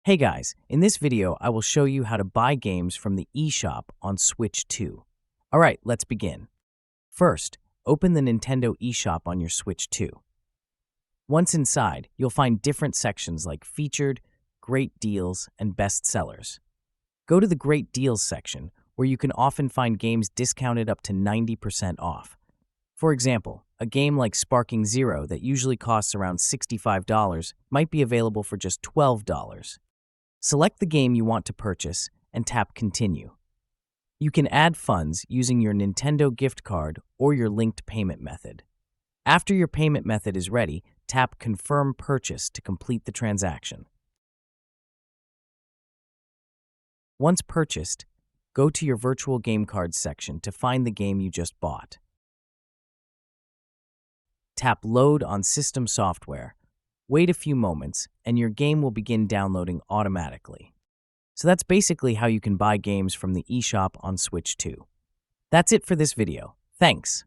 Hey guys, in this video I will show you how to buy games from the eShop on Switch 2. Alright, let's begin. First, open the Nintendo eShop on your Switch 2. Once inside, you'll find different sections like Featured, Great Deals, and Best Sellers. Go to the Great Deals section, where you can often find games discounted up to 90% off. For example, a game like Sparking Zero that usually costs around $65 might be available for just $12. Select the game you want to purchase and tap Continue. You can add funds using your Nintendo gift card or your linked payment method. After your payment method is ready, tap Confirm Purchase to complete the transaction. Once purchased, go to your Virtual Game Cards section to find the game you just bought. Tap Load on System Software. Wait a few moments, and your game will begin downloading automatically. So that's basically how you can buy games from the eShop on Switch 2. That's it for this video. Thanks.